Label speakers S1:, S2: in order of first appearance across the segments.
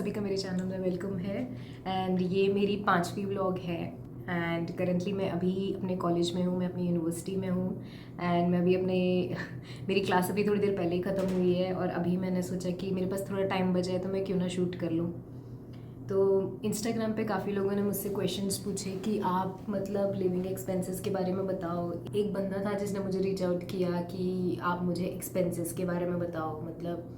S1: सभी का मेरे चैनल में वेलकम है। एंड ये मेरी 5वीं व्लॉग है। एंड करंटली मैं अभी अपने कॉलेज में हूँ, मैं अपनी यूनिवर्सिटी में हूँ। एंड मैं अभी अपने मेरी क्लास अभी थोड़ी देर पहले ही ख़त्म हुई है और अभी मैंने सोचा कि मेरे पास थोड़ा टाइम बचा है तो मैं क्यों ना शूट कर लूँ। तो इंस्टाग्राम पे काफ़ी लोगों ने मुझसे क्वेश्चंस पूछे कि आप मतलब लिविंग एक्सपेंसेस के बारे में बताओ। एक बंदा था जिसने मुझे रीच आउट किया कि आप मुझे एक्सपेंसेस के बारे में बताओ, मतलब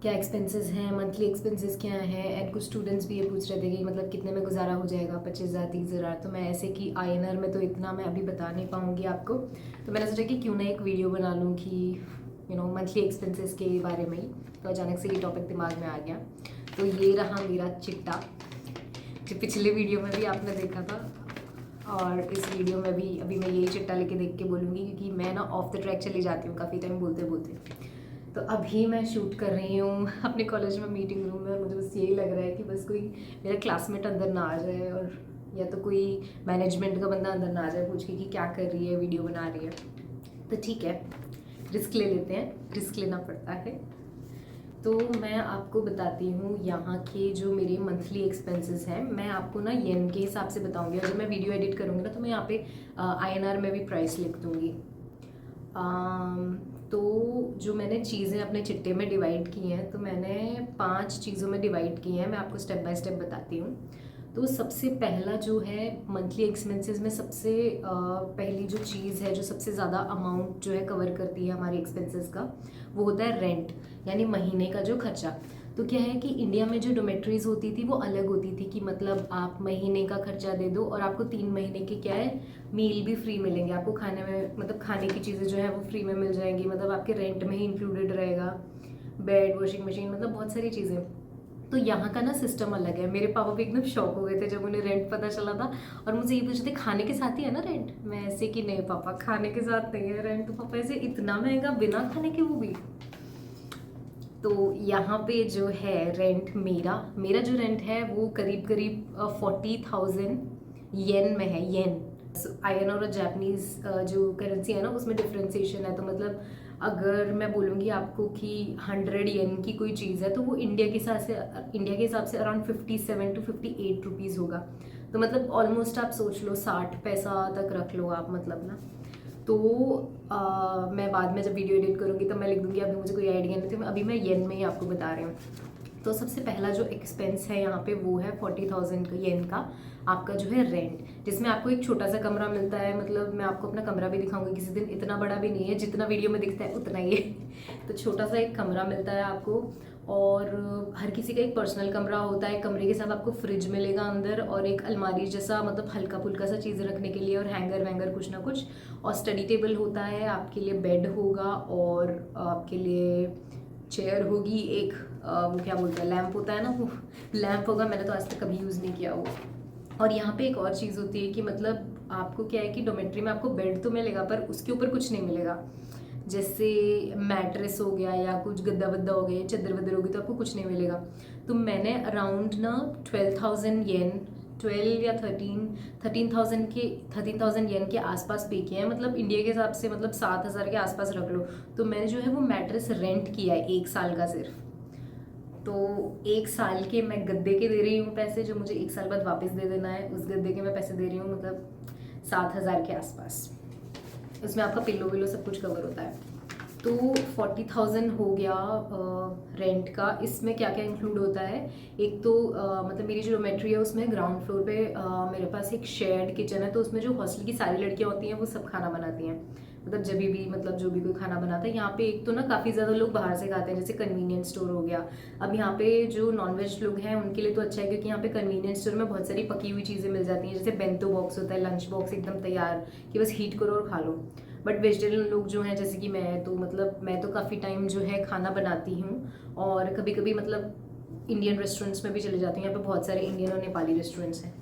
S1: क्या एक्सपेंसेस हैं, मंथली एक्सपेंसेस क्या हैं। एंड कुछ स्टूडेंट्स भी ये पूछ रहे थे कि मतलब कितने में गुजारा हो जाएगा, 25,000 30,000। तो मैं ऐसे कि INR में तो इतना मैं अभी बता नहीं पाऊँगी आपको। तो मैंने सोचा कि क्यों ना एक वीडियो बना लूँ कि मंथली एक्सपेंसेस के बारे में ही। तो अचानक से ये टॉपिक दिमाग में आ गया। तो ये रहा मेरा चिट्टा, जो पिछले वीडियो में भी आपने देखा था और इस वीडियो में भी अभी मैं यही चिट्टा लेके देख के बोलूँगी, क्योंकि मैं ना ऑफ द ट्रैक चली जाती हूँ काफ़ी टाइम बोलते बोलते। तो अभी मैं शूट कर रही हूँ अपने कॉलेज में मीटिंग रूम में, और मुझे बस यही लग रहा है कि बस कोई मेरा क्लासमेट अंदर ना आ जाए, और या तो कोई मैनेजमेंट का बंदा अंदर ना आ जाए पूछ के कि क्या कर रही है, वीडियो बना रही है। तो ठीक है, रिस्क ले लेते हैं, रिस्क लेना पड़ता है। तो मैं आपको बताती हूँ यहाँ के जो मेरे मंथली एक्सपेंसेस हैं। मैं आपको ना येन के हिसाब से बताऊँगी, और जब मैं वीडियो एडिट करूँगी ना तो मैं यहाँ पे INR में भी प्राइस लिख दूँगी। तो जो मैंने चीज़ें अपने चिट्टे में डिवाइड की हैं, तो मैंने 5 चीज़ों में डिवाइड की हैं। मैं आपको स्टेप बाय स्टेप बताती हूँ। तो सबसे पहला जो है मंथली एक्सपेंसेस में, सबसे पहली जो चीज़ है जो सबसे ज़्यादा अमाउंट जो है कवर करती है हमारे एक्सपेंसेस का, वो होता है रेंट, यानी महीने का जो खर्चा। तो क्या है कि इंडिया में जो डोमेट्रीज होती थी वो अलग होती थी, कि मतलब आप महीने का खर्चा दे दो और आपको 3 महीने के क्या है मील भी फ्री मिलेंगे। आपको खाने में मतलब खाने की चीज़ें जो है वो फ्री में मिल जाएंगी, मतलब आपके रेंट में ही इंक्लूडेड रहेगा। बेड, वॉशिंग मशीन, मतलब बहुत सारी चीज़ें। तो यहाँ का ना सिस्टम अलग है। मेरे पापा भी एकदम शॉक हो गए थे जब उन्हें रेंट पता चला था, और मुझे ये पूछते थे खाने के साथ ही है ना रेंट। मैं ऐसे कि नहीं पापा, खाने के साथ नहीं है रेंट। तो पापा ऐसे इतना महंगा बिना खाने के, वो भी। तो यहाँ पे जो है रेंट, मेरा मेरा जो रेंट है वो करीब करीब 40,000 येन में है। येन INR और जापानीज जो करेंसी है ना उसमें डिफ्रेंसिएशन है। तो मतलब अगर मैं बोलूँगी आपको कि 100 येन की कोई चीज़ है तो वो इंडिया के हिसाब से अराउंड 57 to 58 रुपीज़ होगा। तो मतलब ऑलमोस्ट आप सोच लो 60 पैसा तक रख लो आप, मतलब ना। तो मैं बाद में जब वीडियो एडिट करूँगी तो मैं लिख दूँगी, अभी मुझे कोई आइडिया नहीं था, अभी मैं येन में ही आपको बता रही हूँ। तो सबसे पहला जो एक्सपेंस है यहाँ पे वो है 40,000 येन का आपका जो है रेंट, जिसमें आपको एक छोटा सा कमरा मिलता है। मतलब मैं आपको अपना कमरा भी दिखाऊंगी किसी दिन, इतना बड़ा भी नहीं है, जितना वीडियो में दिखता है उतना ही है। तो छोटा सा एक कमरा मिलता है आपको, और हर किसी का एक पर्सनल कमरा होता है। कमरे के साथ आपको फ्रिज मिलेगा अंदर, और एक अलमारी जैसा, मतलब हल्का फुल्का सा चीज़ें रखने के लिए, और हैंगर वैंगर कुछ ना कुछ, और स्टडी टेबल होता है आपके लिए, बेड होगा, और आपके लिए चेयर होगी एक, वो क्या बोलते हैं, लैंप होता है ना, वो लैंप होगा। मैंने तो आज तक कभी यूज़ नहीं किया वो। और यहाँ पे एक और चीज़ होती है कि मतलब आपको क्या है कि डोमेट्री में आपको बेड तो मिलेगा पर उसके ऊपर कुछ नहीं मिलेगा। जैसे मैट्रेस हो गया या कुछ गद्दा वद्दा हो गया, चादर वदर होगी, तो आपको कुछ नहीं मिलेगा। तो मैंने अराउंड ना 12,000 येन, 12 या 13,000 येन के आसपास पे किया है। मतलब इंडिया के हिसाब से मतलब 7,000 के आसपास रख लो। तो मैंने जो है वो मैट्रेस रेंट किया है 1 साल का सिर्फ। तो 1 साल के मैं गद्दे के दे रही हूँ पैसे, जो मुझे 1 साल बाद वापस दे देना है। उस गद्दे के मैं पैसे दे रही हूँ मतलब 7,000 के आसपास। उसमें आपका पिल्लो विलो सब कुछ कवर होता है। तो 40,000 हो गया रेंट का। इसमें क्या क्या इंक्लूड होता है, एक तो मतलब मेरी जो डोमेट्री है उसमें ग्राउंड फ्लोर पे मेरे पास एक शेयर्ड किचन है। तो उसमें जो हॉस्टल की सारी लड़कियां होती हैं वो सब खाना बनाती हैं, मतलब जब भी मतलब जो भी कोई खाना बनाता है। यहाँ पे एक तो ना काफ़ी ज़्यादा लोग बाहर से खाते हैं, जैसे कन्वीनियंस स्टोर हो गया। अब यहाँ पे जो नॉनवेज लोग हैं उनके लिए तो अच्छा है, क्योंकि यहाँ पे कन्वीनियंस स्टोर में बहुत सारी पकी हुई चीज़ें मिल जाती हैं, जैसे बेंतो बॉक्स होता है, लंच बॉक्स एकदम तैयार कि बस हीट करो और खा लो। बट वेजिटेरियन लोग जो हैं जैसे कि मैं, तो मतलब मैं तो काफ़ी टाइम जो है खाना बनाती हूँ, और कभी कभी मतलब इंडियन रेस्टोरेंट्स में भी चले जाती हूँ। यहाँ पे बहुत सारे इंडियन और नेपाली रेस्टोरेंट्स हैं।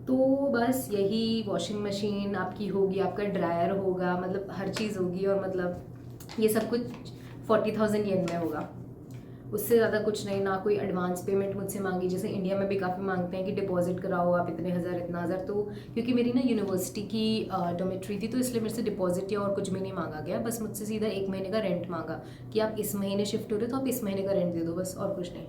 S1: तो बस यही, वॉशिंग मशीन आपकी होगी, आपका ड्रायर होगा, मतलब हर चीज़ होगी, और मतलब ये सब कुछ 40,000 येन में होगा। उससे ज़्यादा कुछ नहीं। ना कोई एडवांस पेमेंट मुझसे मांगी, जैसे इंडिया में भी काफ़ी मांगते हैं कि डिपॉजिट कराओ आप इतने हज़ार इतना हज़ार। तो क्योंकि मेरी ना यूनिवर्सिटी की डोमेट्री थी, तो इसलिए मेरे से डिपॉजिट या और कुछ भी नहीं मांगा गया। बस मुझसे सीधा 1 महीने का रेंट मांगा कि आप इस महीने शिफ्ट हो रहे हो तो आप इस महीने का रेंट दे दो, बस, और कुछ नहीं।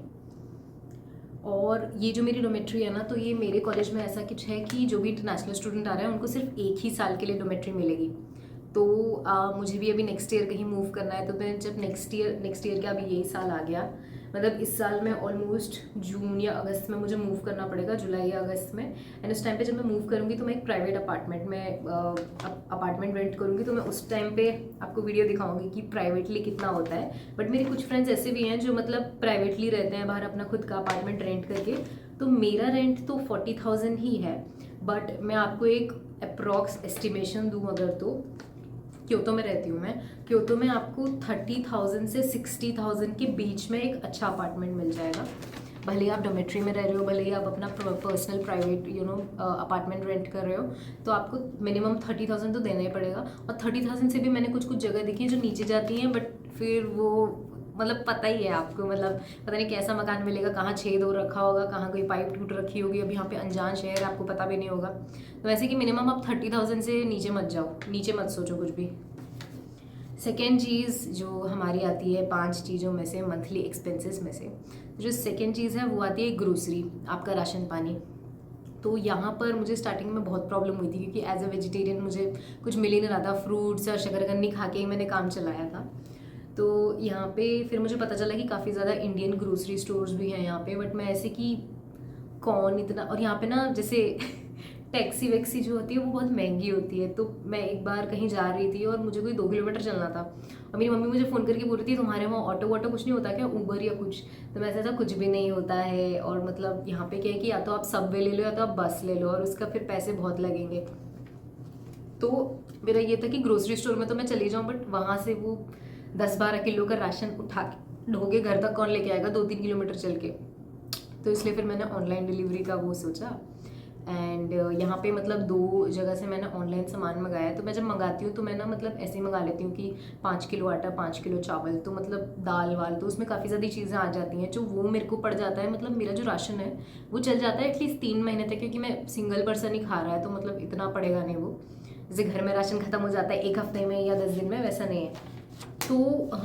S1: और ये जो मेरी डोमेट्री है ना, तो ये मेरे कॉलेज में ऐसा कुछ है कि जो भी इंटरनेशनल स्टूडेंट आ रहे हैं उनको सिर्फ एक ही साल के लिए डोमेट्री मिलेगी। तो मुझे भी अभी नेक्स्ट ईयर कहीं मूव करना है, तो मैं जब नेक्स्ट ईयर का अभी यही साल आ गया, मतलब इस साल में ऑलमोस्ट जून या अगस्त में मुझे मूव करना पड़ेगा, जुलाई या अगस्त में। एंड उस टाइम पे जब मैं मूव करूँगी तो मैं एक प्राइवेट अपार्टमेंट में अपार्टमेंट रेंट करूँगी, तो मैं उस टाइम पे आपको वीडियो दिखाऊंगी कि प्राइवेटली कितना होता है। बट मेरे कुछ फ्रेंड्स ऐसे भी हैं जो मतलब प्राइवेटली रहते हैं बाहर अपना खुद का अपार्टमेंट रेंट करके। तो मेरा रेंट तो 40,000 ही है, बट मैं आपको एक अप्रॉक्स एस्टिमेशन दूँ अगर, तो क्योतो में रहती हूँ मैं, क्योतो में आपको 30,000 से 60,000 के बीच में एक अच्छा अपार्टमेंट मिल जाएगा। भले ही आप डोमेट्री में रह रहे हो, भले ही आप अपना पर्सनल प्राइवेट अपार्टमेंट रेंट कर रहे हो, तो आपको मिनिमम 30,000 तो देना ही पड़ेगा। और 30,000 से भी मैंने कुछ जगह देखी है जो नीचे जाती हैं, बट फिर वो मतलब पता ही है आपको, मतलब पता नहीं कैसा मकान मिलेगा, कहाँ छेद हो रखा होगा, कहाँ कोई पाइप टूट रखी होगी, अब यहाँ पे अनजान शहर आपको पता भी नहीं होगा। तो वैसे कि मिनिमम आप 30,000 से नीचे मत जाओ, नीचे मत सोचो कुछ भी। सेकेंड चीज़ जो हमारी आती है 5 चीज़ों में से, मंथली एक्सपेंसेस में से, जो सेकेंड चीज़ है वो आती है ग्रोसरी, आपका राशन पानी। तो यहाँ पर मुझे स्टार्टिंग में बहुत प्रॉब्लम हुई थी, क्योंकि एज अ वेजिटेरियन मुझे कुछ मिल ही नहीं रहा था, फ्रूट्स और शकरकंदी खा के ही मैंने काम चलाया था। तो यहाँ पे फिर मुझे पता चला कि काफ़ी ज़्यादा इंडियन ग्रोसरी स्टोर्स भी हैं यहाँ पे, बट मैं ऐसे कि कौन इतना, और यहाँ पे ना जैसे टैक्सी वैक्सी जो होती है वो बहुत महंगी होती है। तो मैं एक बार कहीं जा रही थी और मुझे कोई 2 किलोमीटर चलना था, और मेरी मम्मी मुझे फ़ोन करके बोल रही थी तुम्हारे वहाँ ऑटो वाटो कुछ नहीं होता क्या, उबर या कुछ। तो मैं ऐसा कुछ भी नहीं होता है, और मतलब यहाँ पे क्या है कि या तो आप सबवे ले लो या तो आप बस ले लो, और उसका फिर पैसे बहुत लगेंगे। तो मेरा ये था कि ग्रोसरी स्टोर में तो मैं चली जाऊँ, बट वहाँ से वो 10-12 किलो का राशन उठा के ढो के घर तक कौन लेके आएगा 2-3 किलोमीटर चल के। तो इसलिए फिर मैंने ऑनलाइन डिलीवरी का वो सोचा। एंड यहाँ पे मतलब 2 जगह से मैंने ऑनलाइन सामान मंगाया है। तो मैं जब मंगाती हूँ तो मैं ना मतलब ऐसे ही मंगा लेती हूँ कि 5 किलो आटा, 5 किलो चावल, तो मतलब दाल वाल, तो उसमें काफ़ी ज़्यादा चीज़ें आ जाती हैं जो वो मेरे को पड़ जाता है। मतलब मेरा जो राशन है वो चल जाता है एटलीस्ट 3 महीने तक, क्योंकि मैं सिंगल पर्सन ही खा रहा है, तो मतलब इतना पड़ेगा नहीं वो। जैसे घर में राशन ख़त्म हो जाता है 1 हफ्ते में या 10 दिन में, वैसा नहीं है। तो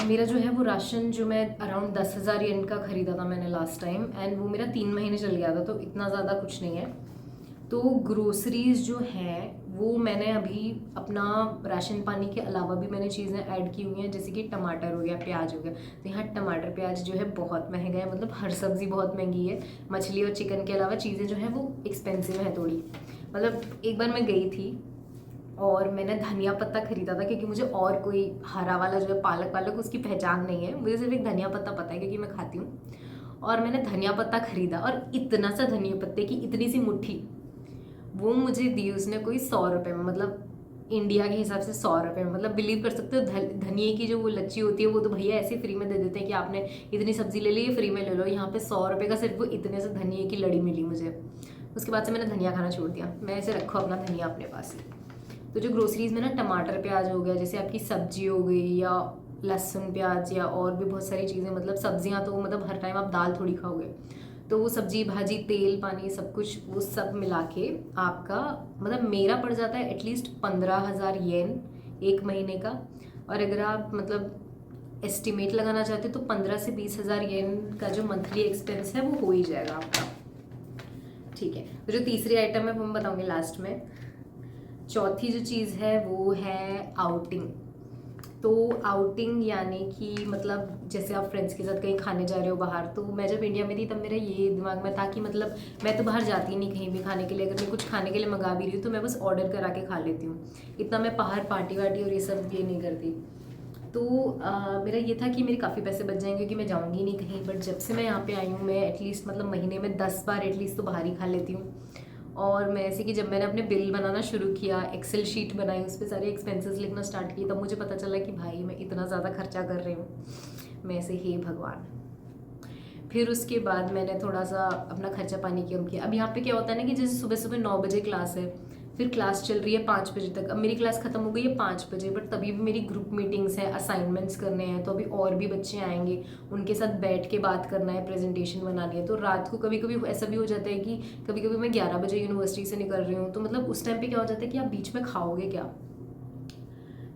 S1: मेरा जो है वो राशन जो मैं अराउंड 10,000 येन का ख़रीदा था मैंने लास्ट टाइम, एंड वो मेरा 3 महीने चल गया था, तो इतना ज़्यादा कुछ नहीं है। तो ग्रोसरीज जो हैं वो मैंने अभी अपना राशन पानी के अलावा भी मैंने चीज़ें ऐड की हुई हैं, जैसे कि टमाटर हो गया, प्याज हो गया। तो यहाँ टमाटर प्याज जो है बहुत महंगा है, मतलब हर सब्ज़ी बहुत महंगी है। मछली और चिकन के अलावा चीज़ें जो हैं वो एक्सपेंसिव हैं थोड़ी। मतलब एक बार मैं गई थी और मैंने धनिया पत्ता खरीदा था, क्योंकि मुझे और कोई हरा वाला जो है पालक वालक उसकी पहचान नहीं है, मुझे सिर्फ एक धनिया पत्ता पता है क्योंकि मैं खाती हूँ। और मैंने धनिया पत्ता खरीदा, और इतना सा धनिया पत्ते की इतनी सी मुट्ठी वो मुझे दी उसने कोई 100 रुपये में, मतलब इंडिया के हिसाब से 100 रुपये में। मतलब बिलीव कर सकते हो, धनिए की जो वो लच्ची होती है वो तो भैया ऐसे फ्री में दे देते हैं कि आपने इतनी सब्जी ले ली, ये फ्री में ले लो। यहाँ पे 100 रुपये का सिर्फ वो इतने से धनिए की लड़ी मिली मुझे। उसके बाद से मैंने धनिया खाना छोड़ दिया, मैं ऐसे रखो अपना धनिया अपने पास ही। तो जो ग्रोसरीज में ना टमाटर प्याज हो गया, जैसे आपकी सब्जी हो गई, या लहसुन प्याज, या और भी बहुत सारी चीज़ें, मतलब सब्जियां तो मतलब हर टाइम आप दाल थोड़ी खाओगे, तो वो सब्जी भाजी तेल पानी सब कुछ वो सब मिला के आपका मतलब मेरा पड़ जाता है एटलीस्ट 15,000 येन 1 महीने का। और अगर आप मतलब एस्टिमेट लगाना चाहते हो तो 15 से 20,000 येन का जो मंथली एक्सपेंस है वो हो ही जाएगा आपका। ठीक है, तो जो तीसरी आइटम है वो मैं बताऊंगी लास्ट में। चौथी जो चीज़ है वो है आउटिंग। तो आउटिंग यानी कि मतलब जैसे आप फ्रेंड्स के साथ कहीं खाने जा रहे हो बाहर। तो मैं जब इंडिया में थी तब मेरा ये दिमाग में था कि मतलब मैं तो बाहर जाती नहीं कहीं भी खाने के लिए, अगर मैं कुछ खाने के लिए मंगा भी रही हूँ तो मैं बस ऑर्डर करा के खा लेती हूँ, इतना मैं बाहर पार्टी वार्टी और ये सब ये नहीं करती। तो मेरा ये था कि मेरे काफ़ी पैसे बच जाएंगे क्योंकि मैं जाऊँगी नहीं कहीं। बट जब से मैं यहाँ पे आई हूँ मैं एटलीस्ट मतलब महीने में 10 बार एटलीस्ट तो बाहर ही खा लेती हूँ। और मैं ऐसे कि जब मैंने अपने बिल बनाना शुरू किया, एक्सेल शीट बनाई, उस पर सारे एक्सपेंसेस लिखना स्टार्ट किए, तब मुझे पता चला कि भाई मैं इतना ज़्यादा खर्चा कर रही हूँ। मैं ऐसे हे भगवान। फिर उसके बाद मैंने थोड़ा सा अपना खर्चा पानी कम किया। अब यहाँ पे क्या होता है ना कि जैसे सुबह सुबह 9 बजे क्लास है, फिर क्लास चल रही है 5 बजे तक। अब मेरी क्लास ख़त्म हो गई है 5 बजे, बट तभी भी मेरी ग्रुप मीटिंग्स हैं, असाइनमेंट्स करने हैं, तो अभी और भी बच्चे आएंगे, उनके साथ बैठ के बात करना है, प्रेजेंटेशन बनानी है। तो रात को कभी कभी ऐसा भी हो जाता है कि कभी कभी मैं 11 बजे यूनिवर्सिटी से निकल रही हूँ, तो मतलब उस टाइम पर क्या हो जाता है कि आप बीच में खाओगे क्या।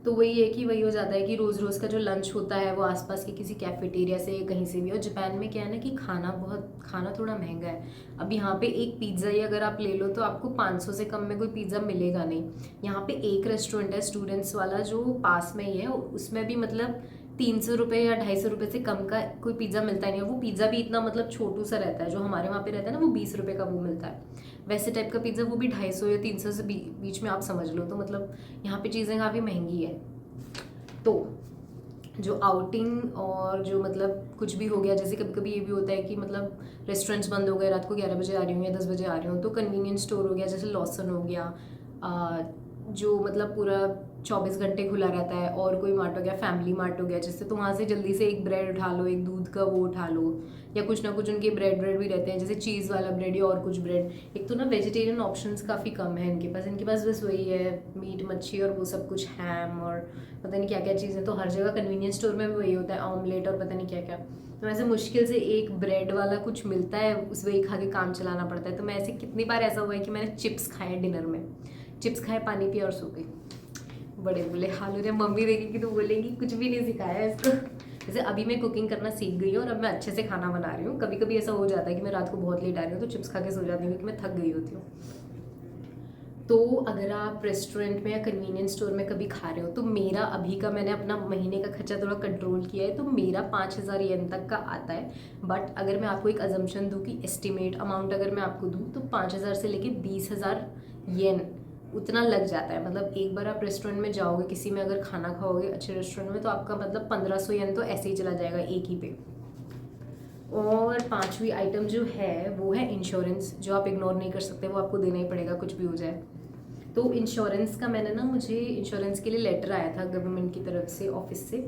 S1: तो वही है कि वही हो जाता है कि रोज़ रोज़ का जो लंच होता है वो आसपास के किसी कैफेटेरिया से कहीं से भी। और जापान में क्या है ना कि खाना थोड़ा महंगा है। अब यहाँ पे एक पिज़्ज़ा ही अगर आप ले लो तो आपको 500 से कम में कोई पिज़्ज़ा मिलेगा नहीं। यहाँ पे एक रेस्टोरेंट है स्टूडेंट्स वाला जो पास में ही है, उसमें भी मतलब 300 रुपये या 250 रुपये से कम का कोई पिज़्ज़ा मिलता ही नहीं है। वो पिज़्ज़ा भी इतना मतलब छोटू सा रहता है, जो हमारे वहाँ पे रहता है ना वो 20 रुपये का वो मिलता है। वैसे टाइप का पिज़्ज़ा वो भी 250 या 300 से बीच में आप समझ लो। तो मतलब यहाँ पे चीज़ें काफ़ी महंगी है। तो जो आउटिंग और जो मतलब कुछ भी हो गया, जैसे कभी कभी ये भी होता है कि मतलब रेस्टोरेंट्स बंद हो गए, रात को 11 बजे आ रही हूँ या 10 बजे आ रही हूँ, तो कन्वीनियंस स्टोर हो गया जैसे लॉसन हो गया, जो मतलब पूरा 24 घंटे खुला रहता है, और कोई मार्ट हो गया, फैमिली मार्ट हो गया जैसे, तो वहाँ से जल्दी से एक ब्रेड उठा लो, एक दूध का वो उठा लो, या कुछ ना कुछ उनके ब्रेड भी रहते हैं जैसे चीज़ वाला ब्रेड या और कुछ ब्रेड। एक तो ना वेजिटेरियन ऑप्शंस काफ़ी कम है इनके पास बस वही है मीट मच्छी और वो सब कुछ, हैम और पता नहीं क्या क्या चीज़ें। तो हर जगह कन्वीनियंस स्टोर में भी वही होता है, ऑमलेट और पता नहीं क्या क्या। तो ऐसे मुश्किल से एक ब्रेड वाला कुछ मिलता है, उस वही खा के काम चलाना पड़ता है। तो मैं ऐसे कितनी बार ऐसा हुआ है कि मैंने चिप्स खाए डिनर में, चिप्स खाए, पानी पिया और सो गई। बड़े बुरे हाल हो रहे। मम्मी देखेगी तो बोलेगी कुछ भी नहीं सिखाया इसको। जैसे अभी मैं कुकिंग करना सीख गई हूँ और अब मैं अच्छे से खाना बना रही हूँ। कभी कभी ऐसा हो जाता है कि मैं रात को बहुत लेट आ रही हूँ तो चिप्स खा के सो जाती हूँ क्योंकि मैं थक गई होती हूँ। तो अगर आप रेस्टोरेंट में या कन्वीनियंस स्टोर में कभी खा रहे हो, तो मेरा अभी का, मैंने अपना महीने का खर्चा थोड़ा कंट्रोल किया है, तो मेरा 5,000 येन तक का आता है। बट अगर मैं आपको एक अजम्पशन दूँ कि एस्टिमेट अमाउंट अगर मैं आपको दूँ तो 5,000 से लेके 20,000 येन उतना लग जाता है। मतलब एक बार आप रेस्टोरेंट में जाओगे, किसी में अगर खाना खाओगे अच्छे रेस्टोरेंट में, तो आपका मतलब 1,500 येन तो ऐसे ही चला जाएगा एक ही पे। और पांचवी आइटम जो है वो है इंश्योरेंस, जो आप इग्नोर नहीं कर सकते, वो आपको देना ही पड़ेगा कुछ भी हो जाए। तो इंश्योरेंस का मैंने ना, मुझे इंश्योरेंस के लिए लेटर आया था गवर्नमेंट की तरफ से, ऑफिस से।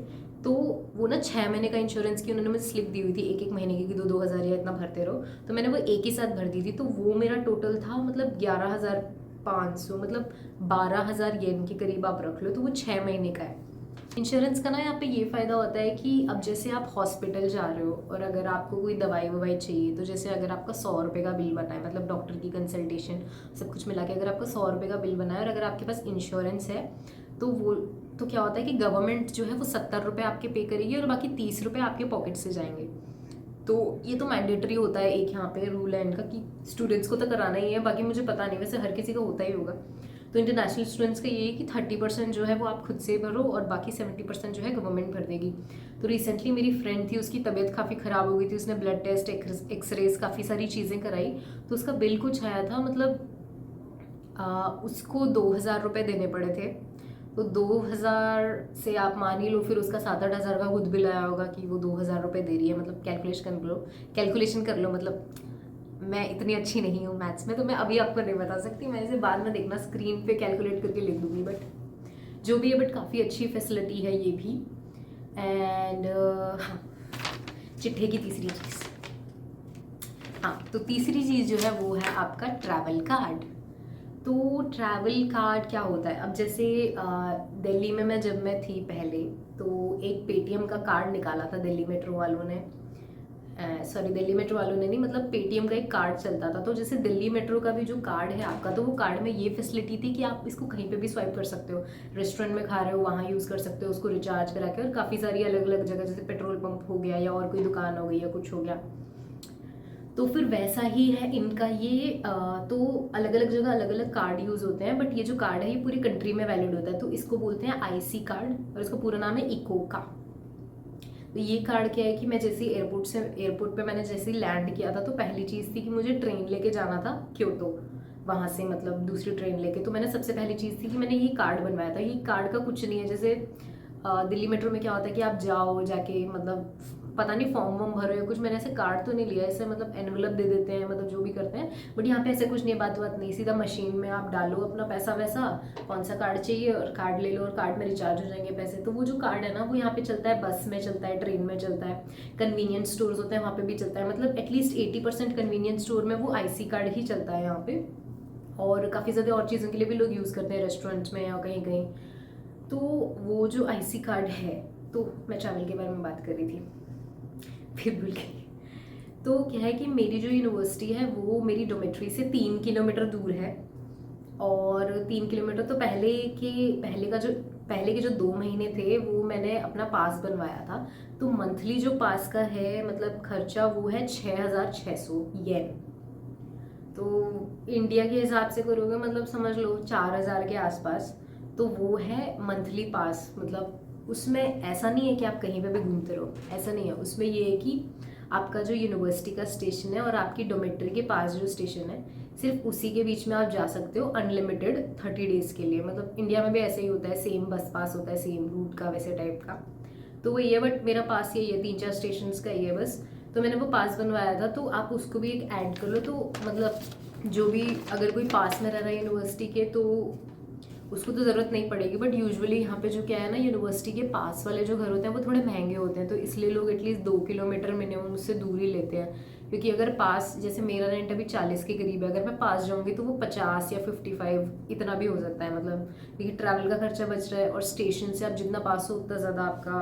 S1: तो वो ना 6 महीने का इंश्योरेंस की उन्होंने मुझे स्लिप दी हुई थी, एक एक महीने की 2-2 हज़ार या इतना भरते रहो। तो मैंने वो एक ही साथ भर दी थी। तो वो मेरा टोटल था मतलब 11,500, मतलब 12,000 येन के करीब आप रख लो। तो वो 6 महीने का है। इंश्योरेंस का ना यहाँ पे ये फ़ायदा होता है कि अब जैसे आप हॉस्पिटल जा रहे हो और अगर आपको कोई दवाई ववाई चाहिए, तो जैसे अगर आपका 100 रुपये का बिल बना है, मतलब डॉक्टर की कंसल्टेशन सब कुछ मिला के अगर आपका 100 रुपये का बिल बना है और अगर आपके पास इंश्योरेंस है, तो वो, तो क्या होता है कि गवर्नमेंट जो है वो 70 रुपये आपके पे करेगी और बाकी 30 रुपये आपके पॉकेट से जाएंगे। तो ये तो मैंडेटरी होता है, एक यहाँ पे रूल है इनका कि स्टूडेंट्स को तो कराना ही है। बाकी मुझे पता नहीं, वैसे हर किसी का होता ही होगा। तो इंटरनेशनल स्टूडेंट्स का ये है कि 30% जो है वो आप खुद से भरो और बाकी 70% जो है गवर्नमेंट भर देगी। तो रिसेंटली मेरी फ्रेंड थी, उसकी तबीयत काफ़ी ख़राब हो गई थी, उसने ब्लड टेस्ट, एक्सरेज, काफ़ी सारी चीज़ें कराई। तो उसका बिल कुछ आया था, मतलब उसको 2,000 रुपये देने पड़े थे। तो 2,000 से आप मान ही लो फिर उसका 7-8 हज़ार का खुद बिल आया होगा कि वो 2,000 रुपये दे रही है। मतलब कैलकुलेशन कर लो। मतलब मैं इतनी अच्छी नहीं हूँ मैथ्स में, तो मैं अभी आपको नहीं बता सकती, मैं इसे बाद में देखना स्क्रीन पे कैलकुलेट करके लिख दूँगी। बट जो भी है, बट काफ़ी अच्छी फैसिलिटी है ये भी। एंड हाँ, चिट्ठे की तीसरी चीज़, हाँ, तो तीसरी चीज़ जो है वो है आपका ट्रैवल कार्ड। तो ट्रैवल कार्ड क्या होता है, अब जैसे दिल्ली में जब मैं थी पहले, तो एक पेटीएम का कार्ड निकाला था दिल्ली मेट्रो वालों ने, सॉरी दिल्ली मेट्रो वालों ने नहीं, मतलब पेटीएम का एक कार्ड चलता था। तो जैसे दिल्ली मेट्रो का भी जो कार्ड है आपका, तो वो कार्ड में ये फैसिलिटी थी कि आप इसको कहीं पे भी स्वाइप कर सकते हो। रेस्टोरेंट में खा रहे हो वहाँ यूज़ कर सकते हो उसको रिचार्ज करा के, और काफ़ी सारी अलग अलग जगह, जैसे पेट्रोल पंप हो गया या और कोई दुकान हो गई या कुछ हो गया। तो फिर वैसा ही है इनका ये, तो अलग अलग जगह अलग अलग कार्ड यूज़ होते हैं, बट ये जो कार्ड है ये पूरी कंट्री में वैलिड होता है। तो इसको बोलते हैं आईसी कार्ड और इसका पूरा नाम है इकोका। तो ये कार्ड क्या है कि मैं जैसे एयरपोर्ट पे मैंने जैसे लैंड किया था, तो पहली चीज़ थी कि मुझे ट्रेन लेके जाना था क्योतो, वहाँ से मतलब दूसरी ट्रेन लेके। तो मैंने सबसे पहली चीज़ थी कि मैंने ये कार्ड बनवाया था। ये कार्ड का कुछ नहीं है, जैसे दिल्ली मेट्रो में क्या होता है कि आप जाओ जाके, मतलब पता नहीं फॉर्म वॉर्म भरो या कुछ, मैंने ऐसे कार्ड तो नहीं लिया, ऐसे मतलब एनवलप दे देते हैं, मतलब जो भी करते हैं। बट यहाँ पे ऐसे कुछ नहीं है, बात नहीं, सीधा मशीन में आप डालो अपना पैसा वैसा, कौन सा कार्ड चाहिए और कार्ड ले लो और कार्ड में रिचार्ज हो जाएंगे पैसे। तो वो जो कार्ड है ना, वो यहाँ पे चलता है, बस में चलता है, ट्रेन में चलता है, कन्वीनियंस स्टोर्स होते हैं वहाँ पे भी चलता है। मतलब एटलीस्ट 80% कन्वीनियंस स्टोर में वो आईसी कार्ड ही चलता है यहाँ पे। और काफ़ी ज़्यादा और चीज़ों के लिए भी लोग यूज़ करते हैं, रेस्टोरेंट्स में या कहीं कहीं। तो वो जो आईसी कार्ड है, तो मैं ट्रैवल के बारे में बात कर रही थी, फिर भूल गई। तो क्या है कि मेरी जो यूनिवर्सिटी है वो मेरी डोमेट्री से 3 किलोमीटर दूर है। और 3 किलोमीटर तो पहले का जो पहले के जो 2 महीने थे वो मैंने अपना पास बनवाया था। तो मंथली जो पास का है मतलब खर्चा वो है 6,600 येन। तो इंडिया के हिसाब से करोगे मतलब समझ लो 4,000 के आसपास। तो वो है मंथली पास। मतलब उसमें ऐसा नहीं है कि आप कहीं पे भी घूमते रहो, ऐसा नहीं है। उसमें ये है कि आपका जो यूनिवर्सिटी का स्टेशन है और आपकी डोमेट्री के पास जो स्टेशन है, सिर्फ उसी के बीच में आप जा सकते हो अनलिमिटेड 30 डेज के लिए। मतलब इंडिया में भी ऐसे ही होता है, सेम बस पास होता है, सेम रूट का वैसे टाइप का। तो वो ये, बट मेरा पास यही है, 3-4 स्टेशन का ही है बस। तो मैंने वो पास बनवाया था, तो आप उसको भी एक ऐड कर लो। तो मतलब जो भी अगर कोई पास में रह रहा है यूनिवर्सिटी के तो उसको तो ज़रूरत नहीं पड़ेगी। बट यूजुअली यहाँ पे जो क्या है ना, यूनिवर्सिटी के पास वाले जो घर होते हैं वो थोड़े महंगे होते हैं, तो इसलिए लोग एटलीस्ट 2 किलोमीटर मिनिमम उससे दूर ही लेते हैं। क्योंकि अगर पास, जैसे मेरा रेंट अभी 40 के करीब है, अगर मैं पास जाऊँगी तो वो 50 या 55 इतना भी हो सकता है। मतलब क्योंकि ट्रैवल का खर्चा बच रहा है और स्टेशन से आप जितना पास हो उतना ज़्यादा आपका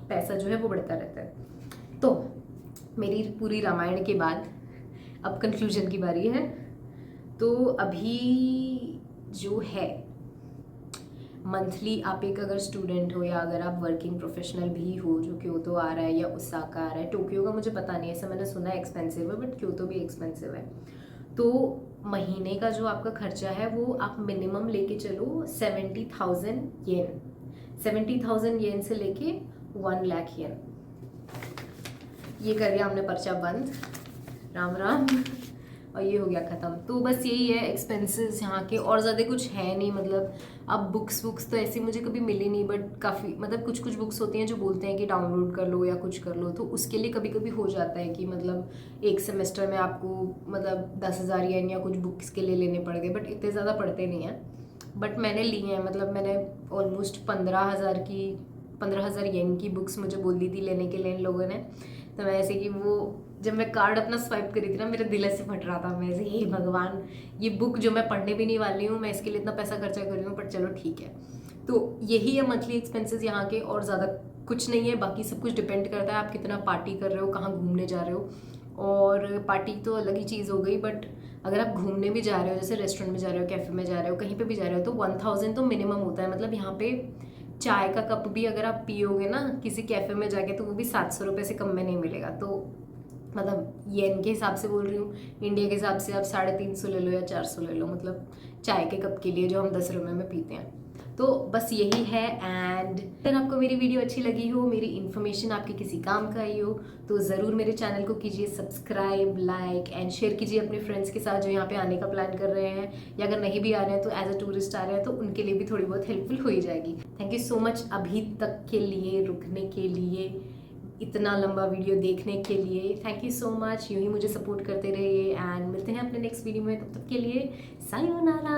S1: पैसा जो है वो बढ़ता रहता है। तो मेरी पूरी रामायण के बाद अब कंक्लूजन की बारी है। तो अभी जो है मंथली, आप एक अगर स्टूडेंट हो या अगर आप वर्किंग प्रोफेशनल भी हो, जो क्योतो आ रहा है या ओसाका आ रहा है, टोक्यो का मुझे पता नहीं है, ऐसा मैंने सुना है एक्सपेंसिव है, बट क्योतो भी एक्सपेंसिव है। तो महीने का जो आपका खर्चा है वो आप मिनिमम लेके चलो 70,000 येन। 70,000 येन से लेके 1 लाख येन। ये कर दिया हमने पर्चा बंद, राम राम। और ये हो गया ख़त्म। तो बस यही है एक्सपेंसेस यहाँ के, और ज़्यादा कुछ है नहीं। मतलब अब बुक्स तो ऐसी मुझे कभी मिली नहीं, बट काफ़ी मतलब कुछ कुछ बुक्स होती हैं जो बोलते हैं कि डाउनलोड कर लो या कुछ कर लो, तो उसके लिए कभी कभी हो जाता है कि मतलब एक सेमेस्टर में आपको मतलब 10,000 येन या कुछ बुक्स के लिए लेने पड़ गए, बट इतने ज़्यादा पड़ते नहीं हैं। बट मैंने ली हैं, मतलब मैंने ऑलमोस्ट 15,000 येन की बुक्स मुझे बोल दी थी लेने के लिए इन लोगों ने। तो मैं ऐसे कि वो जब मैं कार्ड अपना स्वाइप करी थी ना, मेरा दिल ऐसे फट रहा था। मैं ऐसे, हे भगवान, ये बुक जो मैं पढ़ने भी नहीं वाली हूँ, मैं इसके लिए इतना पैसा खर्चा कर रही हूँ, पर चलो ठीक है। तो यही है मंथली एक्सपेंसेस यहाँ के, और ज़्यादा कुछ नहीं है। बाकी सब कुछ डिपेंड करता है आप कितना पार्टी कर रहे हो, कहाँ घूमने जा रहे हो। और पार्टी तो अलग ही चीज़ हो गई, बट अगर आप घूमने भी जा रहे हो, जैसे रेस्टोरेंट में जा रहे हो, कैफ़े में जा रहे हो, कहीं पे भी जा रहे हो, तो 1,000 तो मिनिमम होता है। मतलब यहाँ पे चाय का कप भी अगर आप पियोगे ना किसी कैफ़े में जाके, तो वो भी 700 रुपये से कम में नहीं मिलेगा। तो मतलब येन के हिसाब से बोल रही हूँ, इंडिया के हिसाब से आप 350 ले लो या 400 ले लो, मतलब चाय के कप के लिए जो हम 10 रुपये में पीते हैं। तो बस यही है। एंड अगर आपको मेरी वीडियो अच्छी लगी हो, मेरी इन्फॉर्मेशन आपके किसी काम का आई हो, तो ज़रूर मेरे चैनल को कीजिए सब्सक्राइब, लाइक एंड शेयर कीजिए अपने फ्रेंड्स के साथ जो यहाँ पे आने का प्लान कर रहे हैं, या अगर नहीं भी आ रहे हैं तो एज अ टूरिस्ट आ रहे हैं, तो उनके लिए भी थोड़ी बहुत हेल्पफुल हो ही जाएगी। थैंक यू सो मच अभी तक के लिए, रुकने के लिए, इतना लंबा वीडियो देखने के लिए। Thank you so much. यूँ ही मुझे सपोर्ट करते रहिए, एंड मिलते हैं अपने नेक्स्ट वीडियो में। तब तक के लिए सायोनारा।